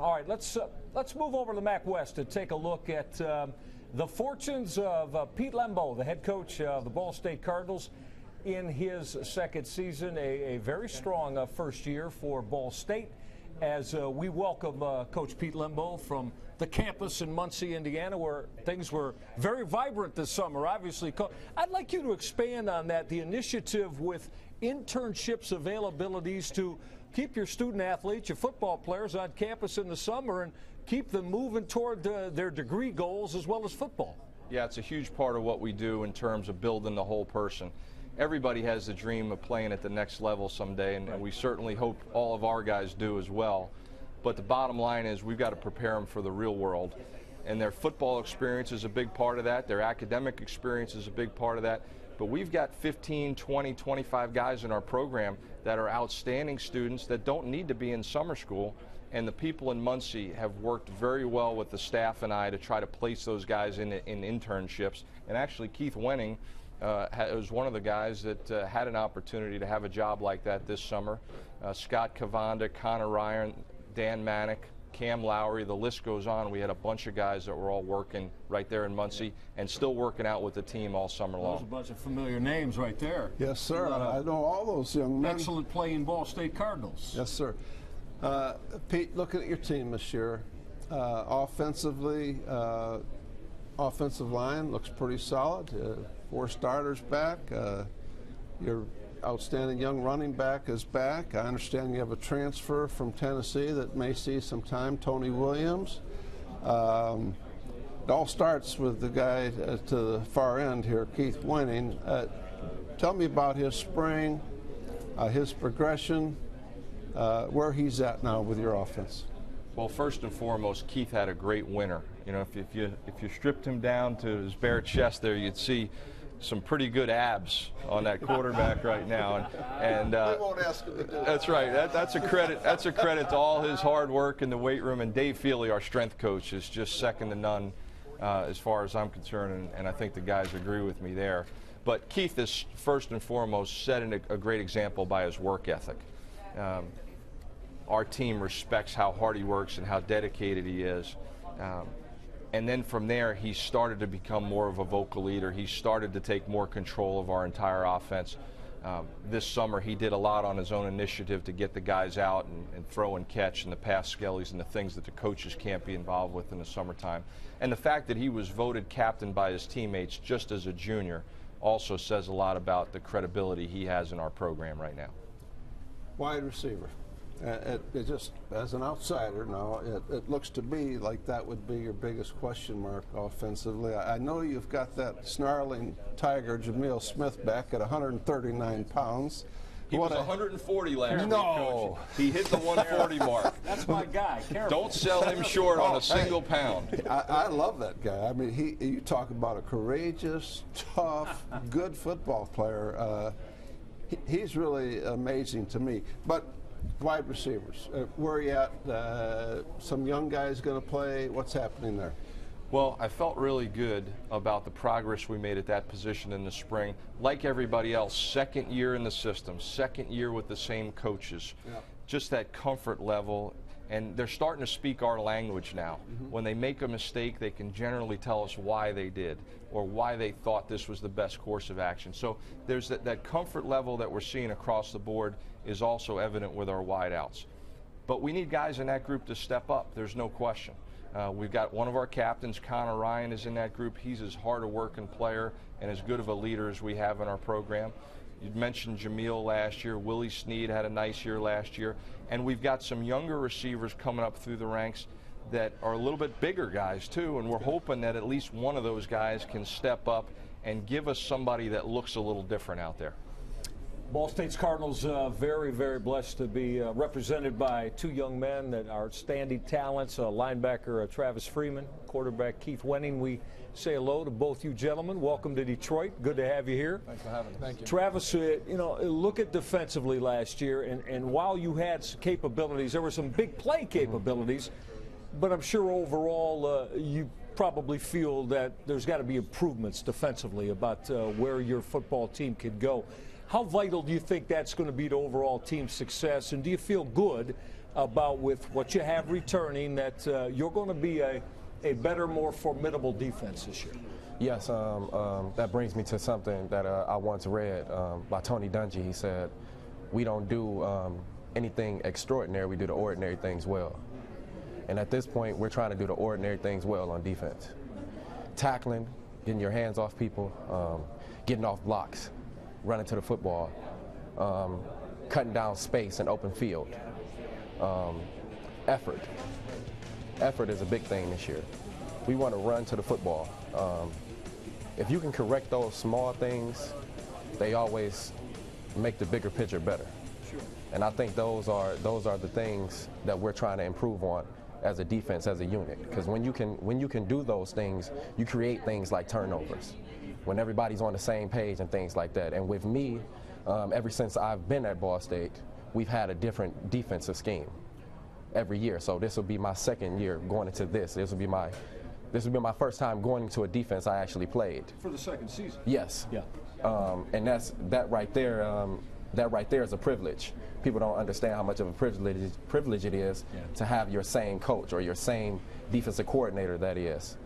All right, let's move over to the MAC West to take a look at the fortunes of Pete Lembo, the head coach of the Ball State Cardinals, in his second season. A very strong first year for Ball State, as we welcome Coach Pete Lembo from the campus in Muncie, Indiana, where things were very vibrant this summer, obviously. I'd like you to expand on that, the initiative with internships availabilities to keep your student athletes, your football players on campus in the summer and keep them moving toward their degree goals as well as football. Yeah, it's a huge part of what we do in terms of building the whole person. Everybody has the dream of playing at the next level someday, and we certainly hope all of our guys do as well. But the bottom line is we've got to prepare them for the real world. And their football experience is a big part of that. Their academic experience is a big part of that. But we've got 15, 20, 25 guys in our program that are outstanding students that don't need to be in summer school. And the people in Muncie have worked very well with the staff and I to try to place those guys in internships. And actually, Keith Wenning was one of the guys that had an opportunity to have a job like that this summer. Scott Cavanda, Connor Ryan, Dan Manick, Cam Lowry, the list goes on. We had a bunch of guys that were all working right there in Muncie and still working out with the team all summer long. There's a bunch of familiar names right there. Yes, sir. I know all those young men. Excellent play in Ball State Cardinals. Yes, sir. Pete, looking at your team this year, offensively, offensive line looks pretty solid. 4 starters back. Your outstanding young running back is back. I understand you have a transfer from Tennessee that may see some time, Tony Williams. It all starts with the guy to the far end here, Keith Wenning. Tell me about his spring, his progression, where he's at now with your offense. Well, first and foremost, Keith had a great winter. You know, if you stripped him down to his bare chest there, you'd see some pretty good abs on that quarterback right now, and we won't ask him to do that. That's right. That's a credit. That's a credit to all his hard work in the weight room. And Dave Feely, our strength coach, is just second to none as far as I'm concerned, and I think the guys agree with me there. But Keith is first and foremost setting a great example by his work ethic. Our team respects how hard he works and how dedicated he is. And then from there, he started to become more of a vocal leader. He started to take more control of our entire offense. This summer, he did a lot on his own initiative to get the guys out and throw and catch and the pass skellies and the things that the coaches can't be involved with in the summertime. And the fact that he was voted captain by his teammates just as a junior also says a lot about the credibility he has in our program right now. Wide receiver. It just, as an outsider now, it looks to me like that would be your biggest question mark offensively. I know you've got that snarling tiger, Jameel Smith, back at 139 pounds. He was 140 last week, No. Coach. He hit the 140 mark. That's my guy. Careful. Don't sell him short on a single pound. I love that guy. I mean, you talk about a courageous, tough, good football player. He's really amazing to me. But wide receivers, where are you at? Some young guys going to play? What's happening there? Well, I felt really good about the progress we made at that position in the spring. Like everybody else, second year in the system, second year with the same coaches. Yep. Just that comfort level, and they're starting to speak our language now. Mm-hmm. When they make a mistake, they can generally tell us why they did or why they thought this was the best course of action. So there's that comfort level that we're seeing across the board is also evident with our wideouts. But we need guys in that group to step up, there's no question. We've got one of our captains, Connor Ryan, is in that group. He's as hard a working player and as good of a leader as we have in our program. You mentioned Jameel last year. Willie Snead had a nice year last year. And we've got some younger receivers coming up through the ranks that are a little bit bigger guys too, and we're hoping that at least one of those guys can step up and give us somebody that looks a little different out there. Ball State's Cardinals very, very blessed to be represented by 2 young men that are outstanding talents, linebacker Travis Freeman, quarterback Keith Wenning. We say hello to both you gentlemen. Welcome to Detroit. Good to have you here. Thanks for having us. Thank you. Travis, you know, look at defensively last year, and while you had some capabilities, there were some big play capabilities, but I'm sure overall you probably feel that there's got to be improvements defensively about where your football team could go. How vital do you think that's going to be to overall team success, and do you feel good about with what you have returning that you're going to be a better, more formidable defense this year? Yes, that brings me to something that I once read by Tony Dungy. He said, we don't do anything extraordinary, we do the ordinary things well. And at this point, we're trying to do the ordinary things well on defense. Tackling, getting your hands off people, getting off blocks, running to the football, cutting down space and open field. Effort. Effort is a big thing this year. We want to run to the football. If you can correct those small things, they always make the bigger picture better. Sure. And I think those are the things that we're trying to improve on as a defense, as a unit. Because when you can do those things, you create things like turnovers. When everybody's on the same page and things like that. And with me, ever since I've been at Ball State, we've had a different defensive scheme every year. So this will be my second year going into this. This will be my first time going into a defense I actually played. For the second season? Yes. Yeah. And that right there is a privilege. People don't understand how much of a privilege it is to have your same coach or your same defensive coordinator, that is.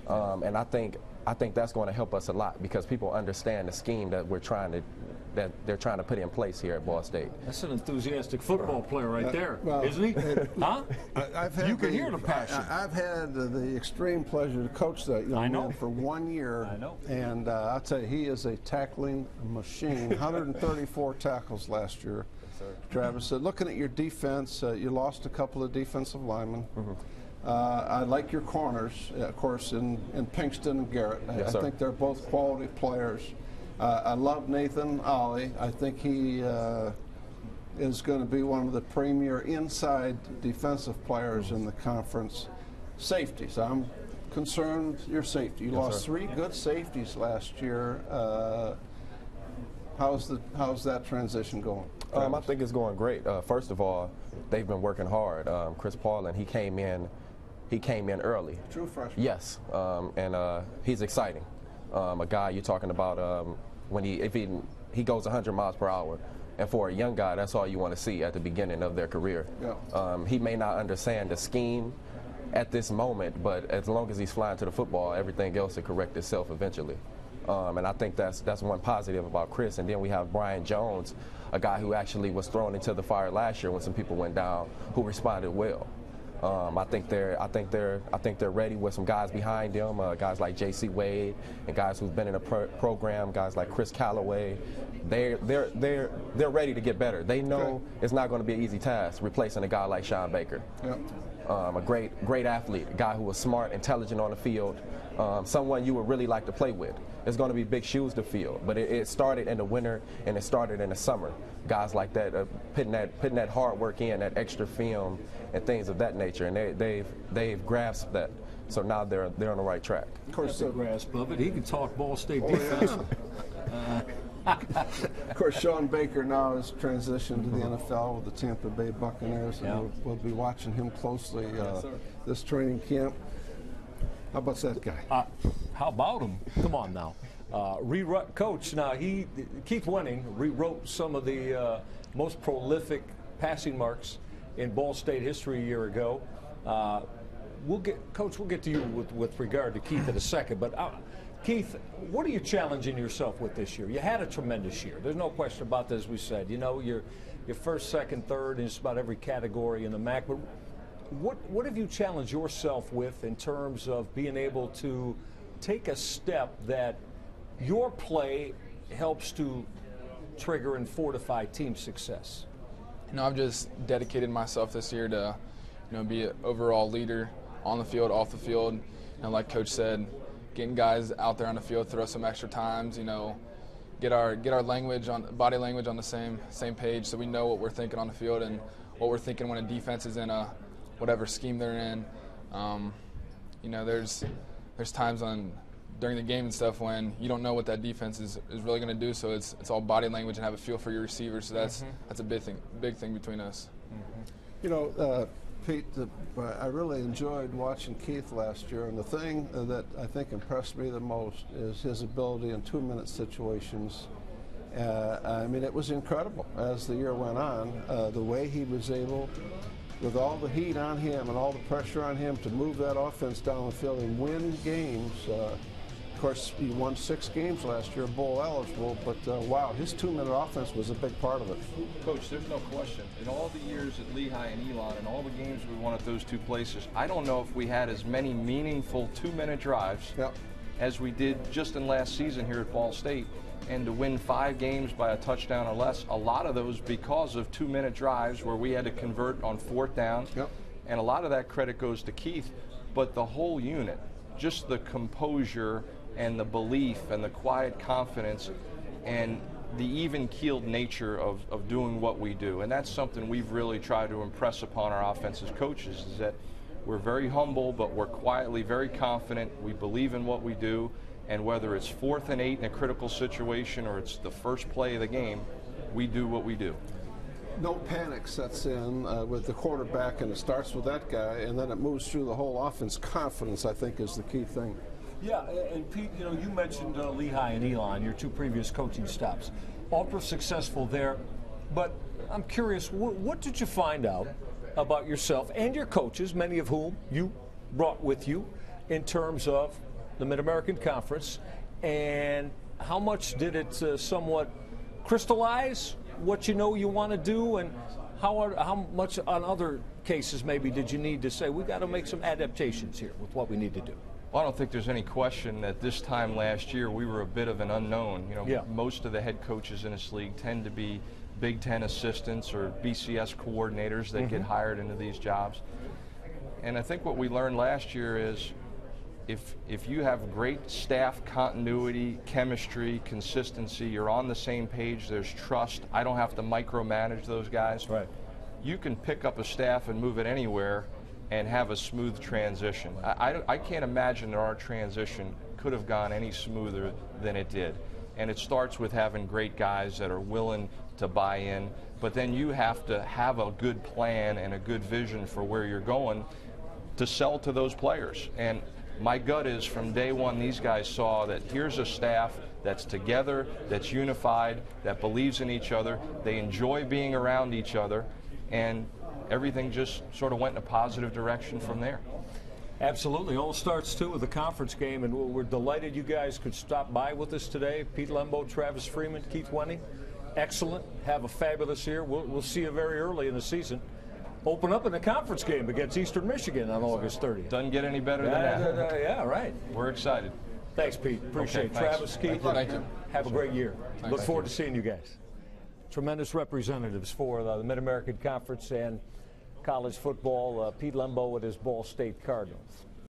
Yeah. And I think that's going to help us a lot because people understand the scheme that they're trying to put in place here at Ball State. That's an enthusiastic football player right there, isn't he? Huh? You can hear the passion. I've had the extreme pleasure to coach that young man for 1 year. I know. And I'll tell you, he is a tackling machine. 134 tackles last year. Yes, Travis, looking at your defense, you lost a couple of defensive linemen. Mm-hmm. I like your corners, of course, in Pinkston and Garrett. Yes, I think they're both quality players. I love Nathan Ollie. I think he is going to be one of the premier inside defensive players in the conference. Safeties, I'm concerned your safety. You lost 3 good safeties last year. How's that transition going? I think it's going great. First of all, they've been working hard. Chris Paulin, he came in early. True freshman. Yes, and he's exciting. A guy you're talking about when he goes 100 miles per hour, and for a young guy, that's all you want to see at the beginning of their career. Yeah. He may not understand the scheme at this moment, but as long as he's flying to the football, everything else will correct itself eventually. And I think that's one positive about Chris. And then we have Brian Jones, a guy who actually was thrown into the fire last year when some people went down, who responded well. I think they're ready with some guys behind them, guys like J.C. Wade and guys who've been in a program, guys like Chris Calloway. They're ready to get better. They know it's not going to be an easy task replacing a guy like Sean Baker. Yep. A great athlete, a guy who was smart, intelligent on the field, someone you would really like to play with. It's going to be big shoes to fill, but it started in the winter and it started in the summer. Guys like that, putting that hard work in, that extra film and things of that nature, and they've grasped that. So now they're on the right track. Of course, the grasp of it. He can talk Ball State defense. Of course, Sean Baker now has transitioned to the NFL with the Tampa Bay Buccaneers, and we'll be watching him closely this training camp. How about that guy? How about him? Come on now. Coach, now Keith Wenning rewrote some of the most prolific passing marks in Ball State history a year ago. Coach, we'll get to you with regard to Keith in a second, but Keith, what are you challenging yourself with this year? You had a tremendous year. There's no question about this, as we said. You know, you're first, second, third in just about every category in the MAC. But what have you challenged yourself with in terms of being able to take a step that your play helps to trigger and fortify team success? You know, I've just dedicated myself this year to, be an overall leader on the field, off the field. And like Coach said, getting guys out there on the field, throw some extra times, get our body language on the same page, so we know what we're thinking on the field and what we're thinking when a defense is in a whatever scheme they're in. There's times during the game and stuff when you don't know what that defense is really going to do, so it's all body language and have a feel for your receivers. So that's a big thing between us. Pete, I really enjoyed watching Keith last year, and the thing that I think impressed me the most is his ability in 2-minute situations I mean, it was incredible as the year went on, the way he was able, with all the heat on him and all the pressure on him, to move that offense down the field and win games. Of course, he won 6 games last year, bowl eligible, but wow, his 2-minute offense was a big part of it. Coach, there's no question. In all the years at Lehigh and Elon and all the games we won at those 2 places, I don't know if we had as many meaningful 2-minute drives as we did just in last season here at Ball State. And to win 5 games by a touchdown or less, a lot of those because of 2-minute drives where we had to convert on 4th down. And a lot of that credit goes to Keith, but the whole unit, just the composure and the belief and the quiet confidence and the even-keeled nature of doing what we do. And that's something we've really tried to impress upon our offensive coaches, is that we're very humble, but we're quietly very confident. We believe in what we do, and whether it's 4th and 8 in a critical situation or it's the first play of the game, we do what we do. No panic sets in with the quarterback, and it starts with that guy, and then it moves through the whole offense. Confidence, I think, is the key thing. Yeah, and Pete, you know, you mentioned Lehigh and Elon, your 2 previous coaching stops. Ultra successful there, but I'm curious, what did you find out about yourself and your coaches, many of whom you brought with you, in terms of the Mid-American Conference, and how much did it somewhat crystallize what you know you want to do, and how much on other cases maybe did you need to say, we got to make some adaptations here with what we need to do? Well, I don't think there's any question that this time last year we were a bit of an unknown. You know, most of the head coaches in this league tend to be Big Ten assistants or BCS coordinators that get hired into these jobs. And I think what we learned last year is if you have great staff continuity, chemistry, consistency, you're on the same page, there's trust, I don't have to micromanage those guys. Right. You can pick up a staff and move it anywhere and have a smooth transition. I can't imagine that our transition could have gone any smoother than it did. And it starts with having great guys that are willing to buy in, but then you have to have a good plan and a good vision for where you're going to sell to those players. And my gut is from day one, these guys saw that here's a staff that's together, that's unified, that believes in each other, they enjoy being around each other, and everything just sort of went in a positive direction from there. Absolutely. All starts, too, with the conference game, and we're delighted you guys could stop by with us today. Pete Lembo, Travis Freeman, Keith Wenning. Excellent. Have a fabulous year. We'll see you very early in the season. Open up in the conference game against Eastern Michigan on August 30th. Doesn't get any better than that. Yeah, right. We're excited. Thanks, Pete. Appreciate it. Travis, Keith, Thank you. have a great year. Look forward to seeing you guys. Tremendous representatives for the Mid-American Conference and college football. Pete Lembo with his Ball State Cardinals.